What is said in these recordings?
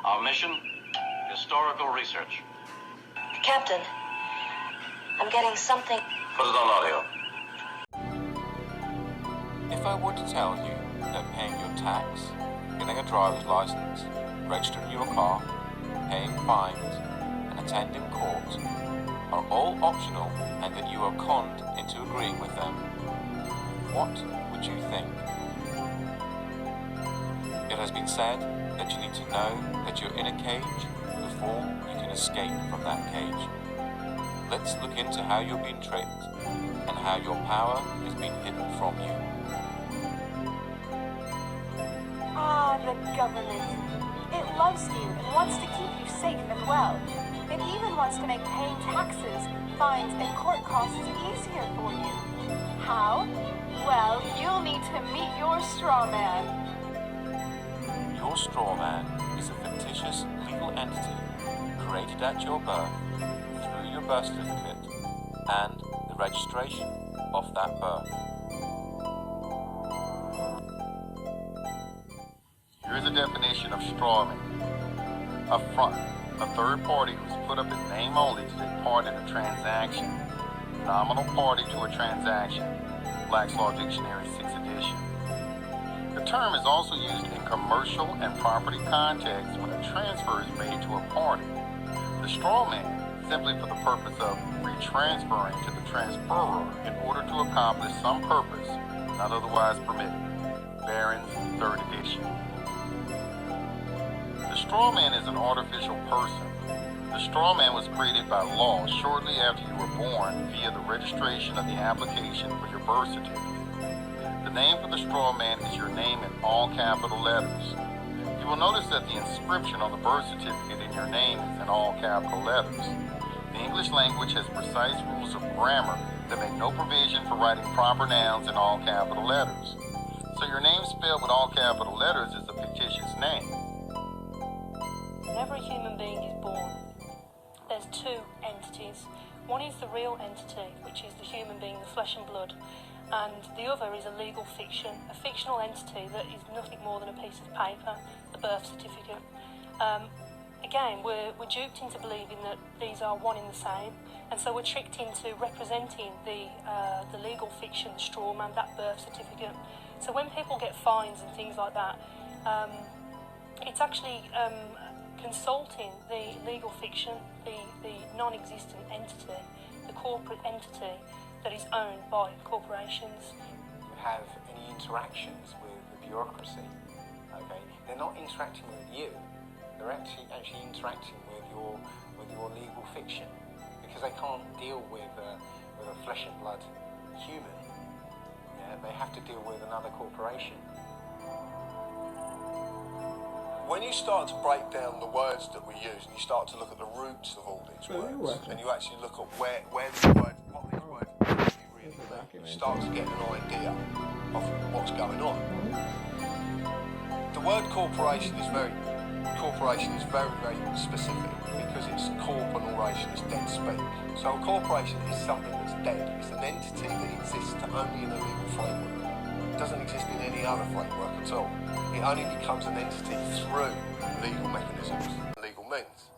Our mission? Historical research. Captain, I'm getting something. Put it on audio. If I were to tell you that paying your tax, getting a driver's license, registering your car, paying fines, and attending court are all optional and that you are conned into agreeing with them, what would you think? It has been said that you need to know that you're in a cage before you can escape from that cage. Let's look into how you're being tricked and how your power is being hidden from you. Ah, the government. It loves you and wants to keep you safe and well. It even wants to make paying taxes, fines, and court costs easier for you. How? Well, you'll need to meet your strawman. Your strawman is a fictitious legal entity created at your birth through your birth certificate and the registration of that birth. Here's a definition of strawman. A front, a third party who's put up in name only to take part in a transaction. Nominal party to a transaction. Black's Law Dictionary 6th edition. The term is also used in commercial and property contexts when a transfer is made to a party. The strawman, simply for the purpose of retransferring to the transferor in order to accomplish some purpose not otherwise permitted. Barron's 3rd edition. The strawman is an artificial person. The strawman was created by law shortly after you were born via the registration of the application for your birth certificate. The name for the strawman is your name in all capital letters. You will notice that the inscription on the birth certificate in your name is in all capital letters. The English language has precise rules of grammar that make no provision for writing proper nouns in all capital letters. So your name spelled with all capital letters is a fictitious name. Whenever a human being is born, there's two entities. One is the real entity, which is the human being, the flesh and blood, and the other is a legal fiction, a fictional entity that is nothing more than a piece of paper, the birth certificate. Again, we're duped into believing that these are one in the same, and so we're tricked into representing the legal fiction, the straw man, that birth certificate. So when people get fines and things like that, it's actually consulting the legal fiction, the non-existent entity, the corporate entity that is owned by corporations. Have any interactions with the bureaucracy? Okay, they're not interacting with you. They're actually interacting with your legal fiction, because they can't deal with a flesh and blood human. Yeah, they have to deal with another corporation. When you start to break down the words that we use, and you start to look at the roots of all these words, and you actually look at what these words actually really mean, you start to get an idea of what's going on. The word corporation is very, very specific, because it's corporation, it's dead speak. So a corporation is something that's dead. It's an entity that exists only in a legal framework. It doesn't exist in any other framework at all. It only becomes an entity through legal mechanisms, legal means.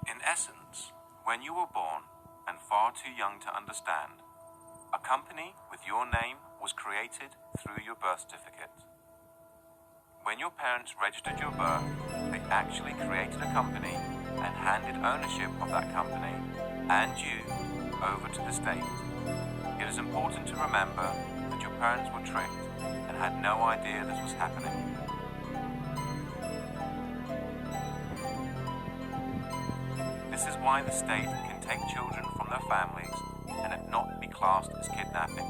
In essence, when you were born and far too young to understand, a company with your name was created through your birth certificate. When your parents registered your birth, they actually created a company and handed ownership of that company and you over to the state. It is important to remember that your parents were tricked and had no idea this was happening. This is why the state can take children from their families and it not be classed as kidnapping.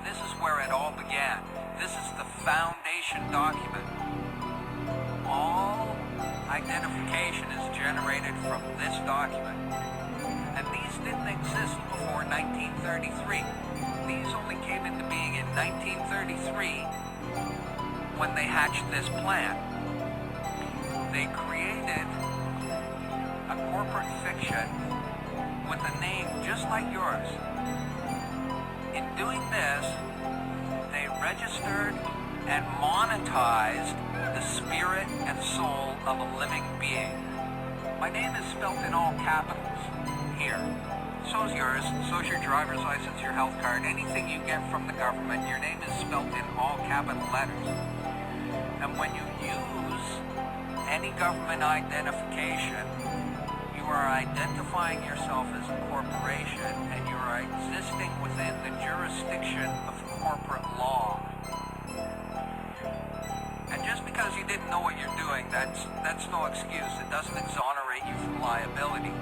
This is where it all began. This is the foundation document. All identification is generated from this document. And these didn't exist before 1933. These only came into being in 1933 when they hatched this plan. They created a corporate fiction with a name just like yours. In doing this, they registered and monetized the spirit and soul of a living being. My name is spelt in all capitals here. So's yours, so's your driver's license, your health card, anything you get from the government, your name is spelt in all capital letters. And when you use any government identification, you are identifying yourself as a corporation and you are existing within the jurisdiction of corporate law. And just because you didn't know what you're doing, that's no excuse. It doesn't exonerate you from liability.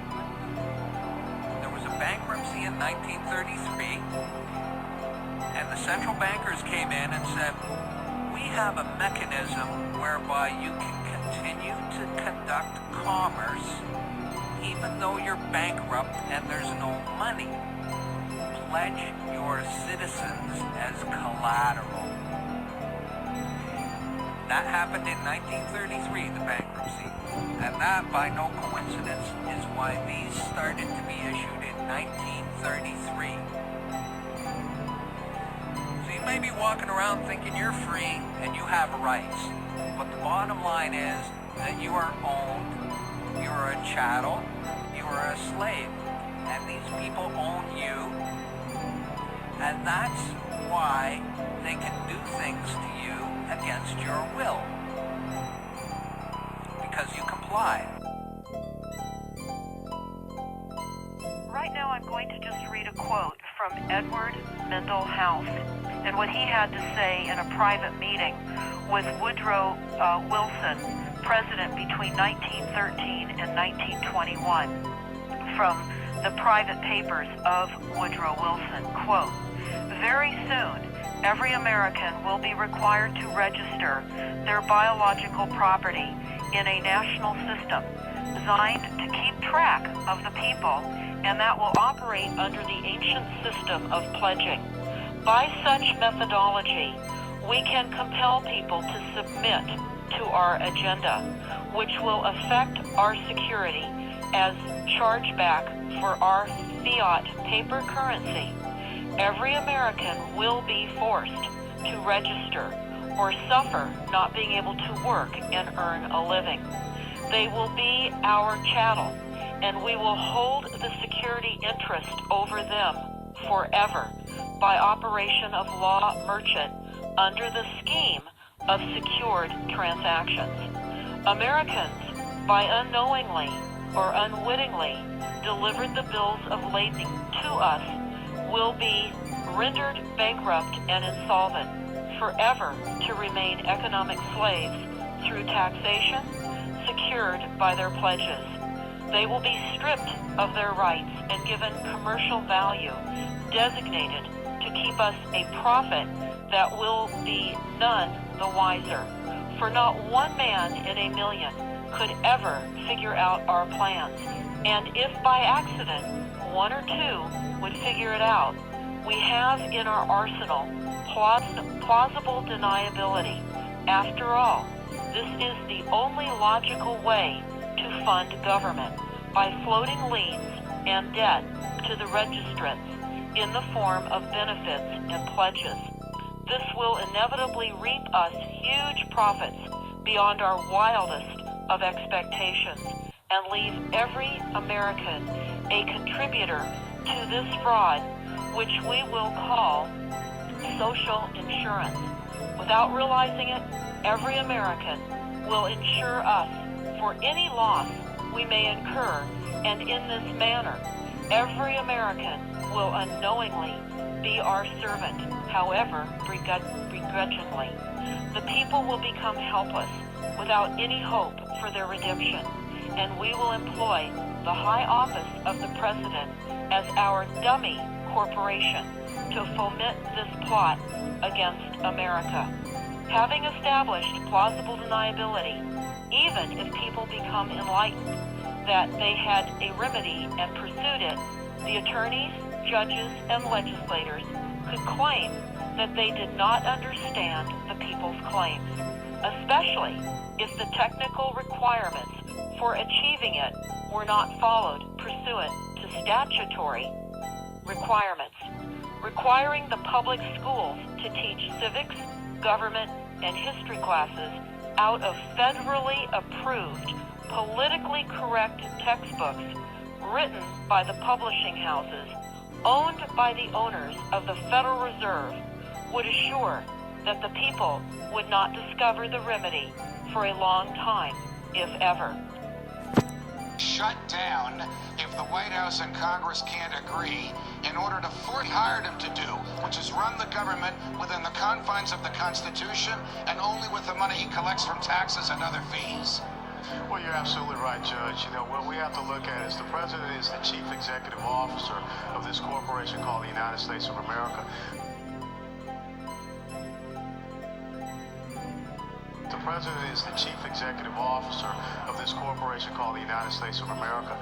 There was a bankruptcy in 1933, and the central bankers came in and said, we have a mechanism whereby you can continue to conduct commerce even though you're bankrupt and there's no money. Pledge your citizens as collateral. That happened in 1933, the bankruptcy. And that, by no coincidence, is why these started to be issued in 1933. So you may be walking around thinking you're free and you have rights. But the bottom line is that you are owned, you are a chattel, you are a slave. And these people own you. And that's why they can do things to you against your will. Because you comply. Right now I'm going to just read a quote from Edward Mendell House and what he had to say in a private meeting with Woodrow Wilson, president between 1913 and 1921, from the private papers of Woodrow Wilson. Quote, very soon, every American will be required to register their biological property in a national system designed to keep track of the people and that will operate under the ancient system of pledging. By such methodology, we can compel people to submit to our agenda, which will affect our security as chargeback for our fiat paper currency. Every American will be forced to register or suffer not being able to work and earn a living. They will be our chattel, and we will hold the security interest over them forever by operation of law merchant under the scheme of secured transactions. Americans, by unknowingly or unwittingly delivered the bills of lading to us, will be rendered bankrupt and insolvent, forever to remain economic slaves through taxation secured by their pledges. They will be stripped of their rights and given commercial value, designated to keep us a profit that will be none the wiser. For not one man in a million could ever figure out our plans, and if by accident one or two would figure it out, we have in our arsenal plausible deniability. After all, this is the only logical way to fund government, by floating liens and debt to the registrants in the form of benefits and pledges. This will inevitably reap us huge profits beyond our wildest of expectations and leave every American a contributor to this fraud, which we will call social insurance. Without realizing it, every American will insure us for any loss we may incur, and in this manner, every American will unknowingly be our servant, however begrudgingly. The people will become helpless, without any hope for their redemption, and we will employ the high office of the President as our dummy corporation to foment this plot against America. Having established plausible deniability, even if people become enlightened that they had a remedy and pursued it, the attorneys, judges, and legislators could claim that they did not understand the people's claims, especially if the technical requirements for achieving it were not followed pursuant to statutory requirements, requiring the public schools to teach civics, government, and history classes out of federally approved, politically correct textbooks written by the publishing houses, owned by the owners of the Federal Reserve, would assure that the people would not discover the remedy for a long time, if ever. Shut down if the White House and Congress can't agree in order to force what he hired him to do, which is run the government within the confines of the Constitution and only with the money he collects from taxes and other fees. Well, you're absolutely right, Judge. You know, what we have to look at is the president is the chief executive officer of this corporation called the United States of America. The president is the chief executive officer of this corporation called the United States of America.